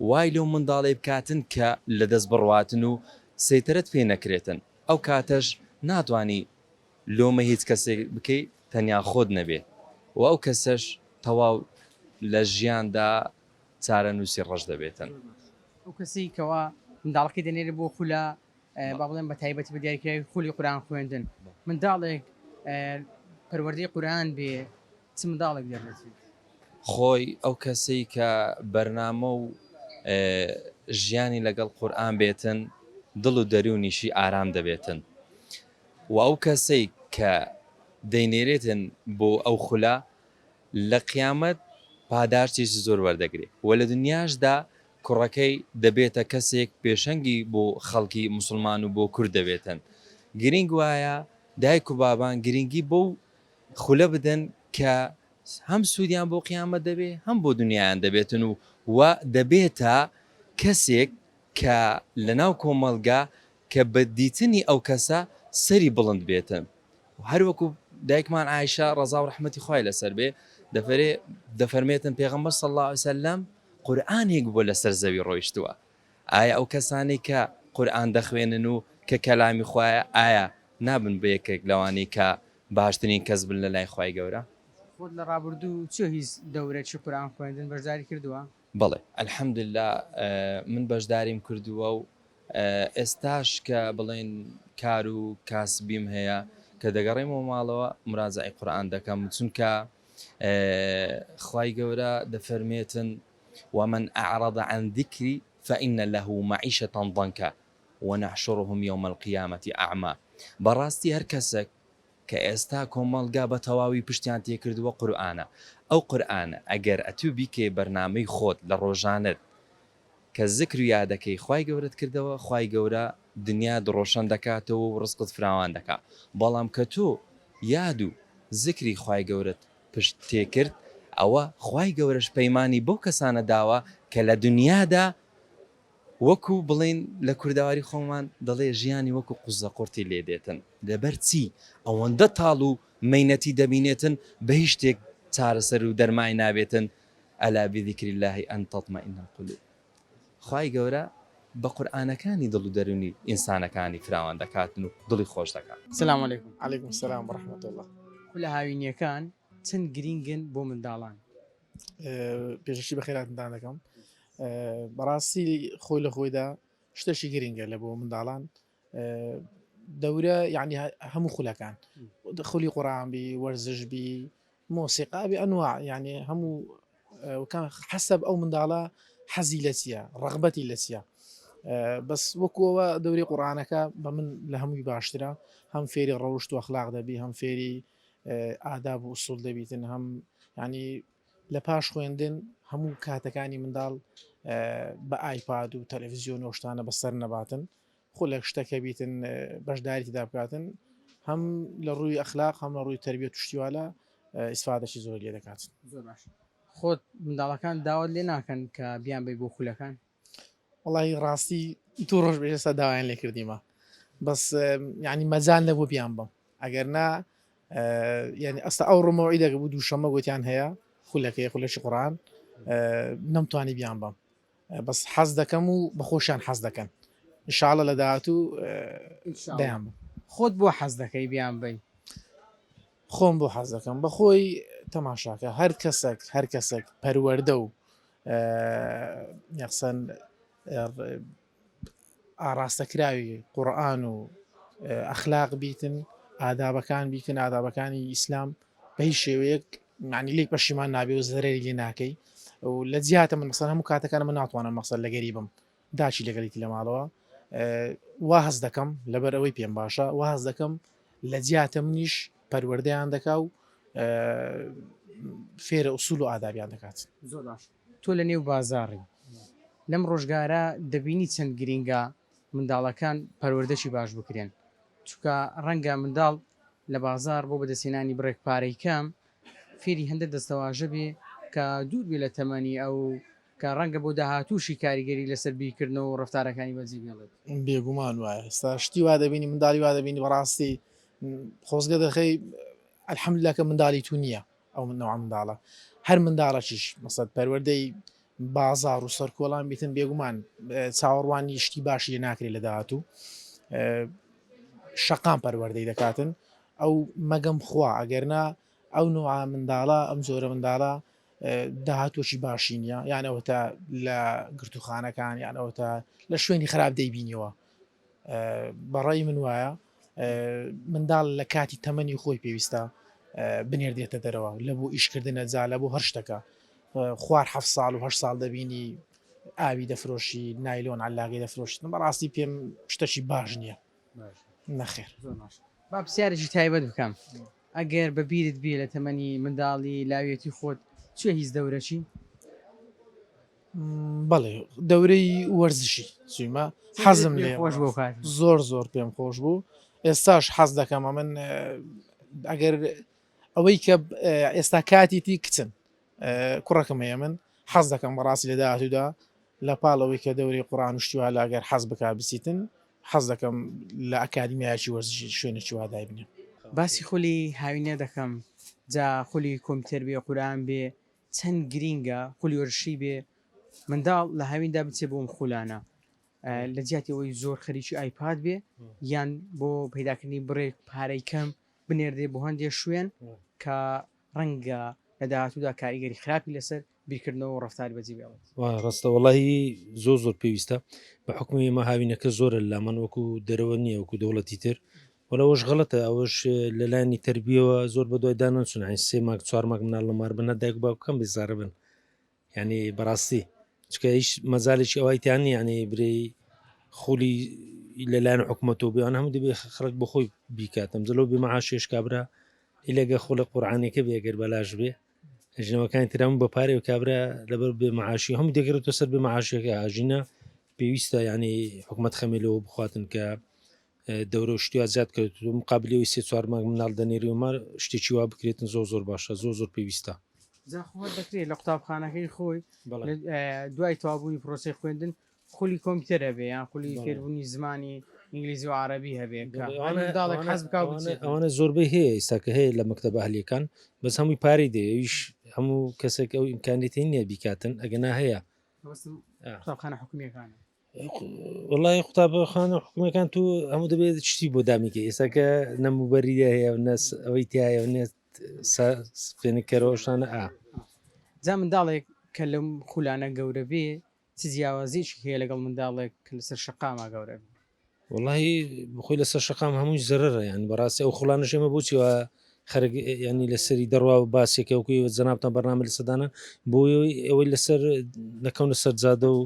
وای لەو منداڵی بکاتن کە لە دەست بڕواتن و سەیترت پێ نەکرێتن ئەو کاتەش ناتوانی لۆمە هیچ کەسێک بکەی تەنیا خۆت نەبێ و ئەو کەسەش تەواو لە ژیاندا چارە نووسی ڕەش دەبێتن ئەو کەسی کەوا منداڵەکەی دەنێری بۆ خولە با بڵێن بە تایبەتی بە دیاریکراوی خولی قورآن خوێندن منداڵێک پەروەردەی قورآن بێ چ منداڵێک دەرنێت خۆی ئەو کەسەی کە بەرنامە و ژیانی لەگەڵ قورئان بێتن دڵ و دەروونیشی ئارام دەبێتن و ئەو کەسەی کە دەینێرێتن بۆ ئەو خولە لە قیامەت پاداشتێکی زۆر وەردەگرێت و لە دنیاشدا کوڕەکەی دەبێتە کەسێک پێشەنگی بۆ خەڵکی موسڵمان و بۆ کورد دەبێتن گرنگ وایە دایک و بابان گرنگی بۆ خولە بدەن کە هەم سوودیان بۆ قیامەت دەبێ هەم بۆ دنیایان دەبێتن و دەبێتە کەسێک کە لەناو کۆمەڵگا کە بە دیتنی ئەو کەسە سەری بڵند بێتن هەروەکو دایکمان عایشە ڕەزا و ڕەحمەتی خوای لەسەر بێ دەفەرمێتن پێغەمبەر صلی الله علیه وسلم قورئانێک بۆ لەسەر زەوی ڕۆیشتووە ئایا ئەو کەسانی کە قورئان دەخوێنن و کە کەلامی خوایە ئایا نابن بە یەکێک لەوانەی کە باشترین کەس بن لە لای خوای گەورە. خۆت لە ڕابردوو چ هیچ دەورێکی قورآن خوێندن بەشداری کردووە؟ بەڵێ ئەلحەمدوللا من بەشداریم کردووە و ئێستاش کە بڵێن کار و کاسبیم هەیە کە دەگەڕێمەوە ماڵەوە مراجعی قورئان دەکەم چونکە خوای گەورە دەفەرمێتن ومن أعرض عن ذكري فإن له معيشة ضنكا ونحشرهم يوم القيامة أعمى. بەڕاستی هەر کەسێک کە ئێستا کۆمەڵگا بە تەواوی پشتیان تێکردووە قورئانە ئەو قورئانە ئەگەر ئەتوو بیکێ بەرنامەی خۆت لە ڕۆژانت کە ذکر و یادەکەی خوای گەورەت کردەوە خوای گەورە دنیا دڕۆشن دەکاتەوە و ڕزقت فراوان دەکات بەڵام کە تۆ یاد و ذکری خوای گەورەت پشت تێکرد ئەوە خوای گەورەش پەیمانی بەو کەسانە داوە کە لە دنیادا وەکو بڵین لە کورداواری خۆمان دەڵێ ژیانی وەکو قوزە قورتی لێ دێتن لەبەر چی ئەوەندە تاڵ و مەینەتی دەبینێتن بە هیچ شتێک چارەسەر و دەرمای نابێتن ئەلا بذیکری الله ئەن تەطمەئینە القولوب. خوای گەورە بە قورئانەکانی دڵ و دەرونی ئینسانەکانی فراوان دەکاتن و دڵی خۆش دەکات. سلام علیکم. عليكم السلام ورحمة الله. لە هاوینیەکان چەند گرینگن بۆ منداڵان؟ پێشەشی بەخێراتتان دەکەم. بەڕاستی خۆی لە خۆیدا شتێکی گرینگە لە بۆ منداڵان دەورە یعنی هەموو خولەکان خولی قورئان بی وەرزش بی مۆسیقا بی ئەنواع یعنی هەموو وەکان حەسەب ئەو منداڵە حەزی لە چییە ڕەغبەتی لە چییە بەس وەکوەوە دەوری قورئانەکە بە من لە هەمووی باشترە هەم فێری ڕەوشت و ئەخلاق دەبی هەم فێری ئاداب و ئوسوڵ دەبیتن هەم ینی لە پاش خوێندن هەموو کاتەکانی منداڵ بە ئایپاد و تەلەڤیزیۆن و شتانە بەسەر نەباتن خۆ لە شتەکە بیتن بەشداری تێدا بکاتن هەم لە ڕووی ئەخلاق هەم لە ڕووی تەربیەت توشتیوالە ئیسفادەشی زۆر لێ دەکات. زۆر باش. خۆت منداڵەکان داوت لێ ناکەن کە بیان بێ بۆ خولەکان؟ وڵی ڕاستی تو ڕۆژ بێژەستا داوایان لێ کردیمە بەس ینی مەجان لەبوو بیان بم ئەگەر نا ینی ئەستا ئەو ڕۆمەوەی دەگەبوو دووشەمە گوتیان هەیە خولەکەی خولەشی قورئان نەمتوانی بیان بم بەس حەز دەکەم و بەخۆشیان حەز دەکەن ئینشاڵڵا لە داهاتوو دەیان بم. خۆت بۆ حەز دەکەی بیان بین؟ خۆم بۆ حەز دەکەم بەخۆی تەماشاکە هەر کەسێک پەروەردە و یەخسەن ئاراستەکراوی قورئان و ئەخلاق بیتن ئادابەکان بیکن ئادابەکانی ئیسلام بە هیچ شێوەیەک معنی لێک پەشیمان نابێ و زەرری لێ ناکەی و لە جیاتە من مەسەڵەن هەموو کاتەکان من ناتوانم مەسەل لەگەری بم داچی لەگەڵیتی لە ماڵەوە وا هەز دەکەم لەبەر ئەوەی پێم باشە وا هەز دەکەم لە جیاتە منیش پەروەردەیان دەکا و فێرە ئوسوڵ و ئادابیان دەکات. زۆر باش. تۆ لە نێو بازاڕی لەم ڕۆژگارە دەبینی چەند گرینگە منداڵەکان پەروەردەشی باش بکرێن چونکە ڕەنگە منداڵ لە بازار بۆ بەدەستێنانی بڕێک پارەی کەم فێری هەندە دەستەواژە بێ کە دوور بێ لە تەمەنی ئەو کە ڕەنگە بۆ داهاتووشی کاریگەری لەسەر بیرکردنەوە و ڕفتارەکانی بەجێ بێڵێت. بێگومان وایە ئێستا شتی وا دەبینی منداڵی وا دەبینی بەڕاستی خۆزگە دەخەی ئەلحەمدولیلا کە منداڵی تو نییە ئەو نەوع منداڵە هەر منداڵەکیش مەسەد پەروەردەی بازار و سەرکۆڵان بیتن بێگومان چاوەڕوانی شتی باشی لێ ناکرێت لە داهاتوو شەقام پەروەردەی دەکاتن ئەو مەگەم خوا ئەگەرنا ئەو نوع منداڵە ئەم زۆرە منداڵە داهاتوەشی باشی نییە یان ئەوە لە گرتوخانەکان یان ئەوە لە شوێنی خراپ دەیبینیەوە بەڕای من وایە منداڵ لە کاتی تەمەنی خۆی پێویستە بنێردێتە دەرەوە لە بۆ ئیشکردنە جا لە بۆ هەر شتەکە خوار 7 ساڵ و 8 ساڵ دەبینی ئاوی دەفرۆشی نایلۆن علاقی دەفرۆشتن بەڕاستی پێم شتەشی باش نییە نەخێر. با پرسیارێکی تایبەت بکەم ئەگەر بەبیرت بێ لە تەمەنی منداڵی لاوێتی خۆت چێ هیچ دەورەچی؟ بەڵێ دەورەی وەرزشی چیمە حەزم لێ خۆش بۆ کات زۆر پێم خۆش بوو ئێستاش حەز دەکەمە من ئەگەر ئەوەی کە ئێستا کاتیتی کچن کوڕەکەم هەیە من حەز دەکەم بەڕاستی لە داهاتوودا لە پاڵەوەی کە دەوری قورئان وشتیوا لاگەر حەز بک بچیتن حەز دەکەم لە ئەکادمیایکی وەرزشی شوێنێکی وا دایبنێ. باسی خولی هاوینە دەکەم جا خولی کۆمپیوتەر بێ قورئان بێ چەند گرینگە خولی وەرزشی بێ منداڵ لە هاویندا بچێ بۆم خولانە لە جیاتیەوەی زۆر خەریکی ئایپاد بێ یان بۆ پەیداکردنی بڕێک پارەی کەم بنێردێ بۆ هەندێک شوێن کە ڕەنگە لە داهاتوودا کاریگەری خراپی لەسەر بیرکردنەوە و ڕفتاری بەجێ بێڵێت. ڕاستە وڵی زۆر پێویستە بە حکومی ئێمە هاوینەکە زۆرە لامان وەکو دەرەوە نییە وەکو دەوڵەتی تر وەلەوەش غڵەتە ئەوەش لەلایانی تربیەوە زۆر بە دوای دانەچون عین 3 ماک 4 ماک مناڵ لە مار بنە دایک باوکەم بێزارە بن ینی بەڕاستی چکە هیچ مەزالێکی ئەوەیتیانی ینی برێ خولی لەلایەن حکوومەتەوە بێوان هەموو دەبێ خەڵک بە خۆی بیکاتم جلو بێ مەعاشێش کابرا ئیلەگە خۆلە قورعانێکە بێگەر بەلاش بێ ژنەوەکانی ترام بە پارێ و کابرا لەبەر بێ مەعاشی هەموو دەگەێتەوە سەر بێ مەعاشەکە ئاژینە پێویستە ینی حکوومەت خەمێلەوە بخواتن کە دەورە شتیا زیاد کرد و مقابلەوەی 3-4 مانگ مناڵ دەنێری ومار شتێکی وا بکرێتن زۆر باشە زۆر پێویستە زاخۆ دەکرێت لە قوتابخانەکەی خۆی دوای تەوابوونی پرۆسی خوێندن خولی کۆمپیوتەرە بێ یان خولی فێربوونی زمانی ئینگلیزی و عربی هەبێ ئەوانە زۆربەی هەیە ئێستاکە هەیە لە مەکتەبە هەلیەکان بەس هەمووی پارەی دەویش هەموو کەسێک ئەو ئیمکانێتی نییە بیکاتن ئەگەنا هەیە قوتابخانە حکومیەکانە وڵی قوتابخانە حکوومەکان تو هەموو دەبێت شتی بۆ دامیکە ئێستاکە نەموبەریە هەیە نەس ئەوەی تایە نێت فێنکەرەوەشانە جا منداڵێک کە لەم خولانە گەورە بێ چ جیاوازیشی هەیە لەگەڵ منداڵێک کە لەسەر شقاما گەورە بێ وڵی بخۆی لەسەر شقام هەمووی زەرە یان بەڕاستی ئەو خوڵانە ژێمە بۆچیوە خەرگ ینی لەسەری دەڕوا و باسێکە وەکوی جەنابتان بەرنامە لە سەدانە بۆ ئەوەی لەسەر نەکەونە سەر جادە و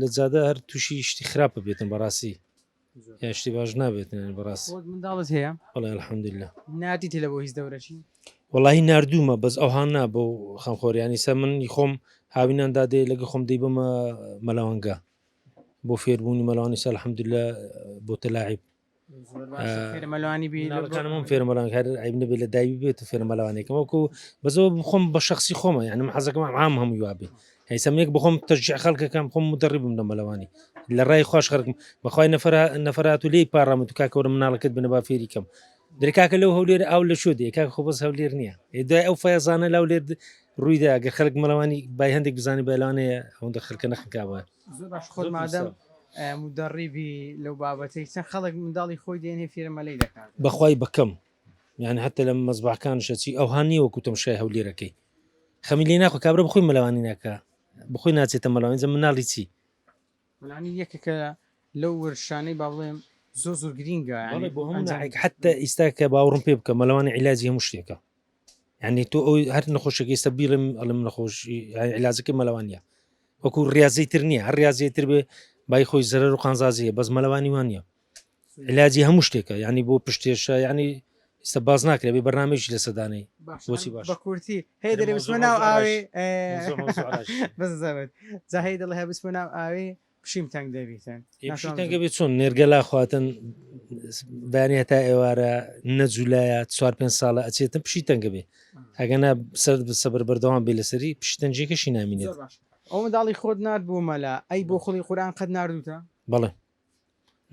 لە جادە هەر تووشی شتی خراپە بێتن بەڕاستی شتی باش نابێتن بەڕاست منداڵت هەیە وڵی الحەمدلله ناتی تێ لە بۆ هیچ دەورەچی وڵی نردوومە بەس ئەوهاننا بۆ خەمخۆریانی سە منی خۆم هاویناندا دێ لەگە خۆم دەی بمە مەلاوانگە بۆ فێربوونی مەلوانی سا الحەمدلله بۆ تەلاعیب مەلوانی بیکانم فێرمەلان هەر عیب نەبێت لە دایوی بێت فێرمەلاوانێکم وەکو بەزەوە بخۆم بە شخصی خۆمە یعنی حەزەکەم عام هەمووی وابێ هەیسەمێک بخۆم تەرجیع خەڵکەکەم خۆم مدەڕی بم لە مەلەوانی لە ڕای خۆش خەرکم بەخوای نەفرات و لێی پاڕامەت و کاکەوەرە مناڵەکەت بنە با فێریکەم دەرکاکە لەو هەولێر ئاو لە شو دێ کاک خۆ بەس هەولێر نییە دوای ئەو فەیەزانە لاو لێر ڕوویدا ئەگەر خەڵک مەلەوانی بای هەندێک بزانانی بەلانەیە ئەوەندە خەرکە نەخکاوە خۆت مادەم مدەڕیبی لەو بابەتەی چەند خەڵک منداڵی خۆی دێنێ فێرمەلەی دەکات بەخوای بکەم یعنی هەتە لە مەزباکان شەچی ئەو هاانی وەکوتم شای هەولێرەکەی خەمی لێ ناخۆ کابرا بخۆی مەلەوانی ناکە بخۆی ناچێتە مەلەوانی زە مناڵی چی مەلانی یەکێکە لەو وەرشانەی با بڵێم زۆر گرینگە بۆ هەموو حتى ئێستا کە باوەڕم پێ بکە مەلەوانی عیلاجی هەموو شتێکە یعنی تۆ ئەو هەر نەخۆشێکی ئێستا بیڵم ئەڵم نەخۆشی عیلاجەکەی مەلەوانیە وەکو ڕاضی تر نییە هەر ڕاضی تر بێ بای خۆی زەرەر و قانزازیە بەس مەلەوانی وانە علاجی هەموو شتێکە ینی بۆ پشتێشە ینی ئێستا باز ناکرێت بێ بەرنامێکی لە سەدانەی بۆچی باش بە کورتی هەیە دەرێ بسمە ناو ئاوێ بەزەوت جاهەیە دەڵێ هە بسمە ناو ئاوێ پشیم تەنگ دەبیتن تەنگە بێت چۆن نێرگەلا خواتن بەیانی هەتا ئێوارە نەجوولایە 4-5 ساڵە ئەچێتن پشی تەنگە بێ ئەگەنا سەر سەبەر بەردەوام بێ لەسەری پشتەنجێکەشی نامینێت ئەو منداڵی خۆت نرد بوو مەلا ئەی بۆ خۆڵی قورآن قەت نردوتە بەڵێ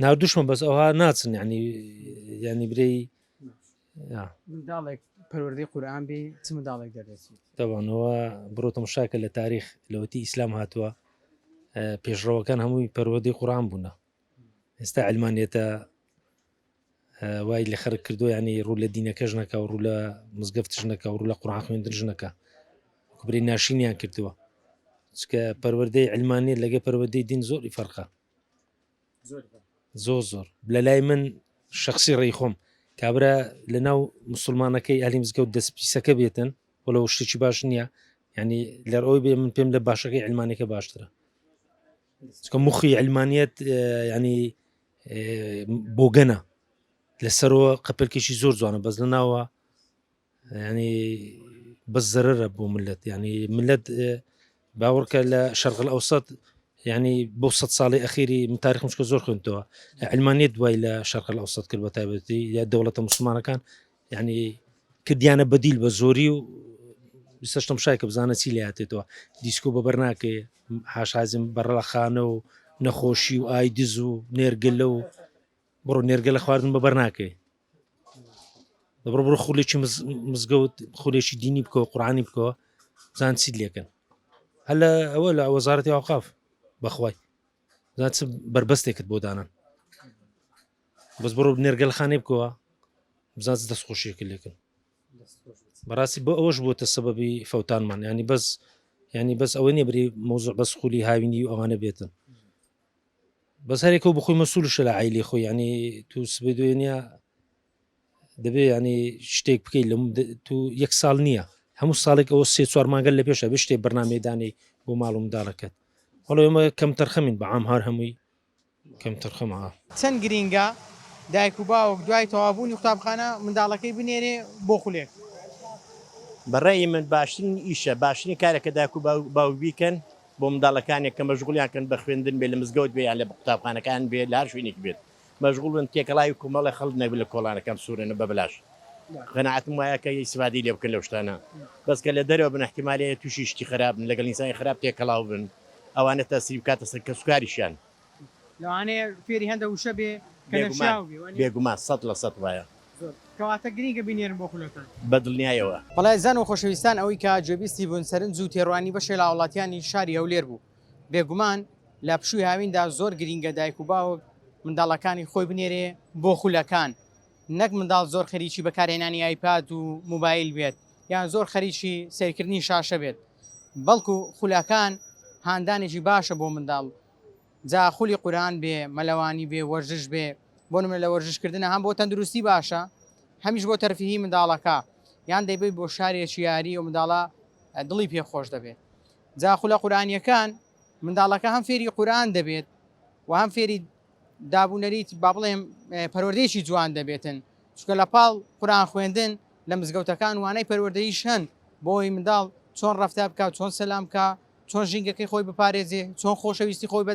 ناودوشمە بەس ئەوها ناچن ینی برەی منداڵێک پەروەردەی قورآن بێ چ منداڵێک دەرێتی دەوانەوە بڕۆتە مشاکە لە تاریخ لەوەتی ئیسلام هاتووە پێشڕەوەکان هەمووی پەروەردەی قورآن بوونە ئێستا علمانێتە وای لە خەرک کردو ینی ڕوو لە دینەکەش نەکە و ڕوو لە مزگەفتش نەکە و ڕوو لە قورآن خوێندنش نەکە بری ناشینیان کردووە چکە پەروەردەی علمانێت لەگە پەروەردەی دین زۆری فەرقە زۆر لە لای من شخصی ڕێی خۆم کابرا لە ناو مسلمانەکەی ئەلی مزگەوت دەستپیسەکە بێتن وەڵەوە شتێکی باش نییە ینی لەر ئەوی بێ من پێم لە باشەکەی علمانەکە باشترە چکە مخی علمانیت ینی بۆگەنە لەسەرەوە قەپەلکێکی زۆر جوانە بەس لە ناوە ینی بەس زەرەرە بۆ ملت ینی ملت باوەڕکە لە شەرق الئەوسەط ینی بۆ 100 ساڵی ئەخیری من تاریخم شکە زۆر خوێنتەوە علمانیت دوای لە شەرق الئەوسەط کرد بە تایبەتی یا دەوڵەتە مسلمانەکان ینی کردیانە بەدیل بە زۆری و سەشتم شایکە بزانە چی لێ هاتێتەوە دیسکۆ بەبەر ناکێ حاشازم بەڕەخانە و نەخۆشی و ئایدز و نێرگەلە و بڕۆ نێرگە لە خواردن بەبەر ناکەی بڕۆ خولێکی مزگەوت خولێکی دینی بکەوە قورآانی بکەوە زان چیت لێکن هەل ئەوە لە وەزارەتی ئەوقاف بەخوای زات بربەستێکت بۆ دانان بەس بڕۆ نێرگەلخانەی بکەوە بزانت دەستخۆشیەکە لێکن بەڕاستی بۆ ئەوەش بۆتە سەبەبی فەوتانمان ینی بەس ئەوە نیە بری مۆزوع بەس خولی هاوینی و ئەوانە بێتن بەس هەرێکە بخۆی مەسوولشە لە عیلی خۆی ینی تو سبەی دوێنە دەبێ ینی شتێک بکەیت لە تو یەک ساڵ نییە هەموو ساڵێک ئەوە سێ چوار مانگەل لە پێشە بێ شتێک بەرنامەدانی بۆ ماڵ و منداڵەکەت وەڵ ئێمە کەم تەرخەمین بە عام هەر هەمووی کەم تەرخەمە چەند گرینگە دایک و باوک دوای تەوابوونی قوتابخانە منداڵەکەی بنێرێ بۆ خولێک بەڕێی من باشترین ئیشە باشترین کارێکە داکو باو بیکەن بۆ منداڵەکانێک کە مەشغولیانکەن بە خوێندن بێ لە مزگەوت بێ یان لە قوتابخانەکان بێ لە هەر شوێنێک بێت مەشغوڵن تێکەڵای و کومەڵی خەڵک نەبێت لە کۆڵانەکەم سوورێنە بە بەلاش قەناعەتم وایە کە ئیسفادی لێ بکەن لەو شتانە بەس کە لە دەرەوە بن احتیمالەیە تووشی شتی خراپن لەگەڵ ئینسانی خراپ تێکەڵاو بن ئەوانە تەسیری بکاتە سەر کە سوکاریشیان لەوانەیە فێری هەندە وشە بێ بێگومان 100% وایە کەواتە گرینگە بینێرن بۆ خولەکان بەدڵنیایەوە بەڵای زان و خۆشەویستان ئەوەی کە جێبیستی بوون سەرنج و تێڕوانی بەشێ لە وڵاتیانی شاری هەولێر بوو بێگومان لە پشووی هاویندا زۆر گرینگە دایک و باوک منداڵەکانی خۆی بنێرێ بۆ خولەکان نەک منداڵ زۆر خەریکی بەکارهێنانی ئایپاد و موبایل بێت یان زۆر خەریکی سیرکردنی شاشە بێت بەڵکو خولەکان هاندانێکی باشە بۆ منداڵ جا خولی قورآن بێ مەلەوانی بێ وەرزش بێ بۆ نمونە لە وەرزشکردنە هەم بۆ تەندروستی باشە هەمیش بۆ تەرفیهی منداڵەکە یان دەیبێت بۆ شارێکی یاری و منداڵە دڵی پێخۆش دەبێت جا خولە قورآنیەکان منداڵەکە هەم فێری قورآن دەبێت و هەم فێری دابوونەریت با بڵێم پەروەردەیەکی جوان دەبێتن چکە لە پاڵ قورآن خوێندن لە مزگەوتەکان وانەی پەروەردەییش هەن بۆی منداڵ چۆن ڕەفتار بکە چۆن سەلام بکە چۆن ژینگەکەی خۆی بپارێزێ چۆن خۆشەویستی خۆی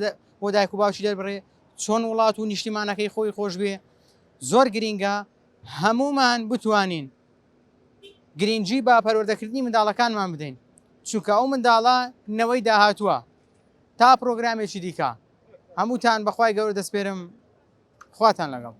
بۆ دایک و باوکی دەربڕێ چۆن وڵات و نیشتیمانەکەی خۆی خۆش بێ زۆر گرینگە هەمومان بتوانین گرنگجی بە پەروەردەکردنی منداڵەکانمان بدەین چونکە ئەو منداڵە نەوەی داهاتووە تا پرۆگرامێکی دیکە هەمووتان بەخوای گەورە دەسپێرم خواتان لەگەڵ